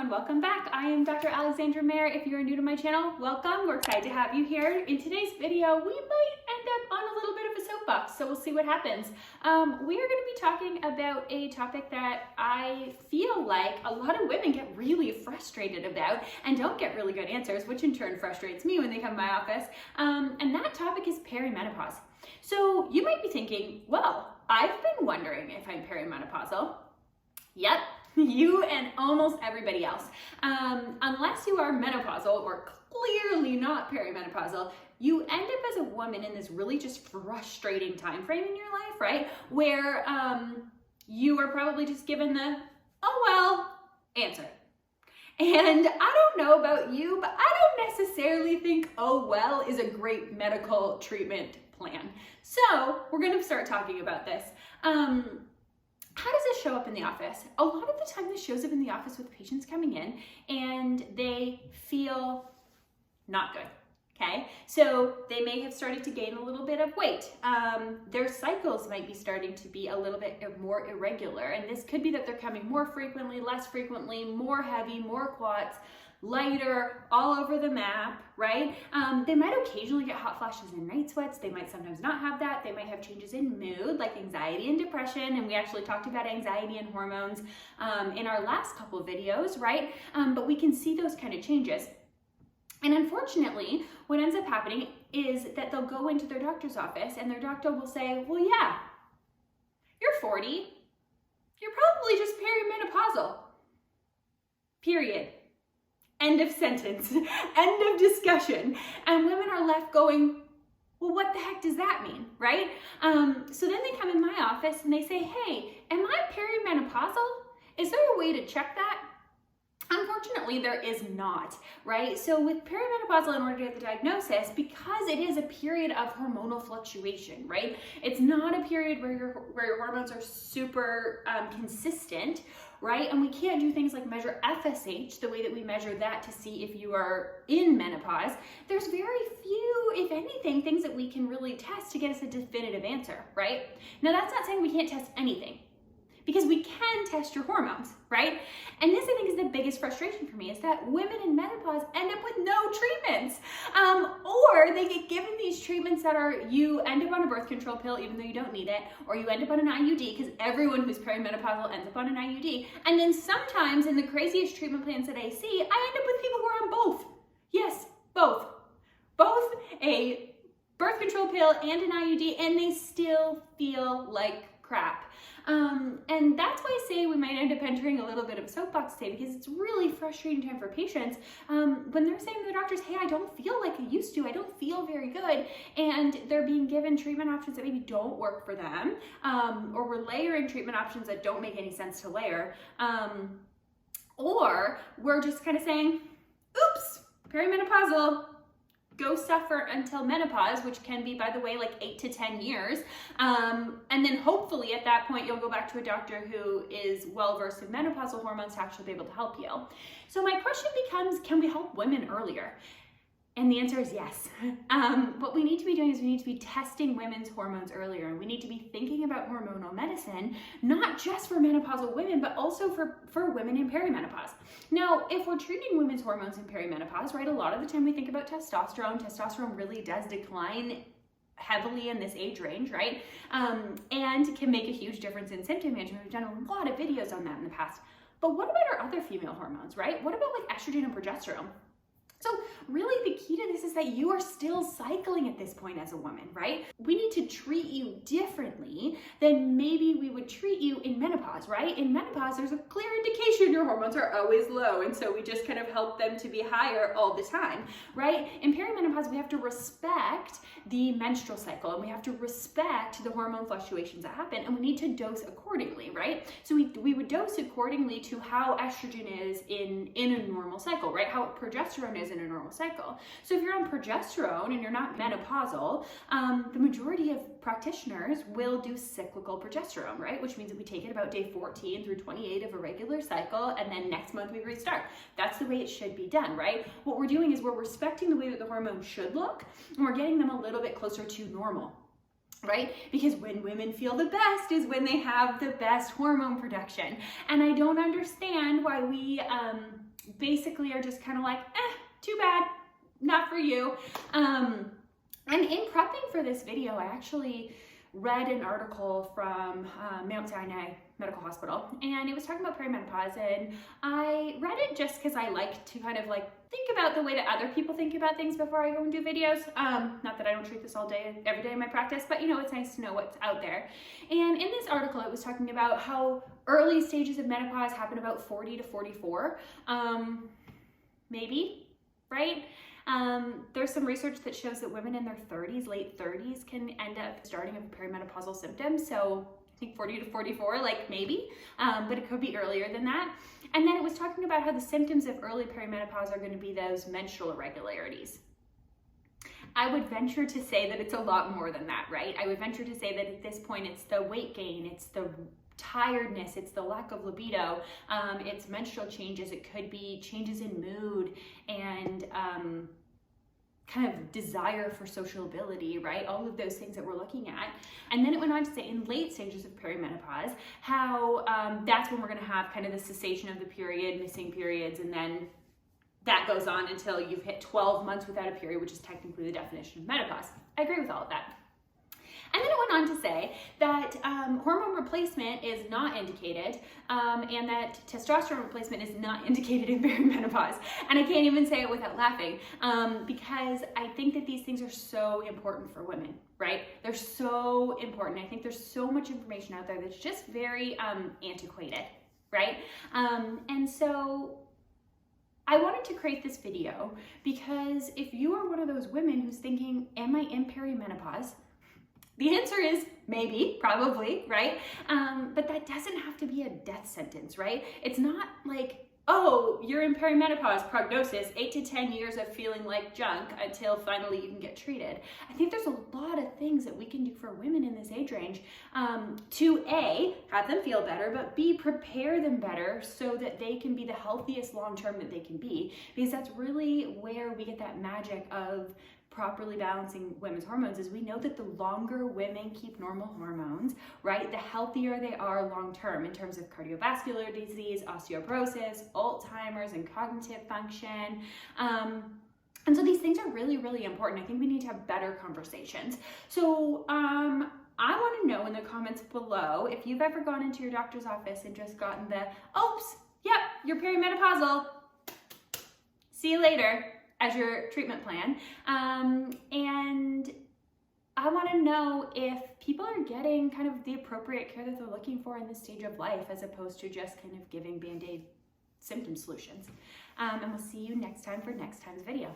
everyone, welcome back. I am Dr. Alexandra Mayer. If you're new to my channel, welcome. We're excited to have you here. In today's video, we might end up on a little bit of a soapbox, so we'll see what happens. We are going to be talking about a topic that I feel like a lot of women get really frustrated about and don't get really good answers, which in turn frustrates me when they come to my office. And that topic is perimenopause. So you might be thinking, well, I've been wondering if I'm perimenopausal. Yep. You and almost everybody else. Unless you are menopausal or clearly not perimenopausal, you end up as a woman in this really just frustrating time frame in your life, right? Where you are probably just given the, oh well, answer. And I don't know about you, but I don't necessarily think, oh well, is a great medical treatment plan. So we're going to start talking about this. How does this show up in the office? A lot of the time this shows up in the office with patients coming in and they feel not good, okay? So they may have started to gain a little bit of weight. Their cycles might be starting to be a little bit more irregular, and this could be that they're coming more frequently, less frequently, more heavy, more quads, lighter, all over the map, right? They might occasionally get hot flashes and night sweats. They might sometimes not have that. They might have changes in mood, like anxiety and depression. And we actually talked about anxiety and hormones in our last couple of videos, right? But we can see those kind of changes. And unfortunately, what ends up happening is that they'll go into their doctor's office and their doctor will say, well, yeah, you're 40. You're probably just perimenopausal. Period. End of sentence, end of discussion. And women are left going, well, what the heck does that mean, right? So then they come in my office and they say, hey, am I perimenopausal? Is there a way to check that? Unfortunately, there is not, right? So with perimenopausal, in order to get the diagnosis, because it is a period of hormonal fluctuation, right? It's not a period where your hormones are super consistent, right? And we can't do things like measure FSH the way that we measure that to see if you are in menopause. There's very few, if anything, things that we can really test to get us a definitive answer, right? Now, that's not saying we can't test anything, because we can test your hormones, right? And this, I think, is the biggest frustration for me, is that women in menopause end up with no treatments. Or they get given these treatments that are, you end up on a birth control pill even though you don't need it, or you end up on an IUD, because everyone who's perimenopausal ends up on an IUD. And then sometimes in the craziest treatment plans that I see, I end up with people who are on both. Yes, both. Both a birth control pill and an IUD, and they still feel like crap. And that's why I say we might end up entering a little bit of a soapbox today, because it's really frustrating time for patients when they're saying to the doctors, hey, I don't feel like I used to, I don't feel very good, and they're being given treatment options that maybe don't work for them, or we're layering treatment options that don't make any sense to layer, or we're just kind of saying, oops, perimenopausal, go suffer until menopause, which can be, by the way, like 8 to 10 years. And then hopefully at that point, you'll go back to a doctor who is well-versed in menopausal hormones to actually be able to help you. So my question becomes, can we help women earlier? And the answer is yes. What we need to be doing is we need to be testing women's hormones earlier. And we need to be thinking about hormonal medicine, not just for menopausal women, but also for women in perimenopause. Now, if we're treating women's hormones in perimenopause, right, a lot of the time we think about testosterone. Testosterone really does decline heavily in this age range, right? And can make a huge difference in symptom management. We've done a lot of videos on that in the past. But what about our other female hormones, right? What about like estrogen and progesterone? So really the key to this is that you are still cycling at this point as a woman, right? We need to treat you differently than maybe we would treat you in menopause, right? In menopause, there's a clear indication your hormones are always low, and so we just kind of help them to be higher all the time, right? In perimenopause, we have to respect the menstrual cycle, and we have to respect the hormone fluctuations that happen, and we need to dose accordingly, right? So we would dose accordingly to how estrogen is in a normal cycle, right? How progesterone is in a normal cycle. So if you're on progesterone and you're not menopausal, the majority of practitioners will do cyclical progesterone, right? Which means that we take it about day 14 through 28 of a regular cycle, and then next month we restart. That's the way it should be done, right? What we're doing is we're respecting the way that the hormones should look, and we're getting them a little bit closer to normal. right? Because when women feel the best is when they have the best hormone production. And I don't understand why we basically are just kind of like, too bad, not for you. And in prepping for this video, I actually read an article from Mount Sinai Medical Hospital, and it was talking about perimenopause, and I read it just because I like to kind of like think about the way that other people think about things before I go and do videos. Not that I don't treat this all day, every day in my practice, but you know, it's nice to know what's out there. And in this article, it was talking about how early stages of menopause happen about 40 to 44, maybe, right? There's some research that shows that women in their 30s, late 30s, can end up starting with perimenopausal symptoms. So I think 40 to 44, like maybe, but it could be earlier than that. And then it was talking about how the symptoms of early perimenopause are going to be those menstrual irregularities. I would venture to say that it's a lot more than that, right? I would venture to say that at this point, it's the weight gain, it's the tiredness, it's the lack of libido, it's menstrual changes, it could be changes in mood and kind of desire for sociability, right? All of those things that we're looking at. And then it went on to say in late stages of perimenopause, how that's when we're gonna have kind of the cessation of the period, missing periods, and then that goes on until you've hit 12 months without a period, which is technically the definition of menopause. I agree with all of that. And then it went on to say that hormone replacement is not indicated, and that testosterone replacement is not indicated in perimenopause. And I can't even say it without laughing, because I think that these things are so important for women, right? They're so important. I think there's so much information out there that's just very antiquated, right? And so I wanted to create this video because if you are one of those women who's thinking, am I in perimenopause? The answer is maybe, probably, right? But that doesn't have to be a death sentence, right? It's not like, oh, you're in perimenopause, prognosis, 8 to 10 years of feeling like junk until finally you can get treated. I think there's a lot of things that we can do for women in this age range to A, have them feel better, but B, prepare them better so that they can be the healthiest long-term that they can be, because that's really where we get that magic of properly balancing women's hormones. Is we know that the longer women keep normal hormones, right, the healthier they are long-term in terms of cardiovascular disease, osteoporosis, Alzheimer's, and cognitive function. And so these things are really, really important. I think we need to have better conversations. So I want to know in the comments below if you've ever gone into your doctor's office and just gotten the, oops, yep, you're perimenopausal, see you later, as your treatment plan. And I want to know if people are getting kind of the appropriate care that they're looking for in this stage of life, as opposed to just kind of giving Band-Aid symptom solutions. And we'll see you next time for next time's video.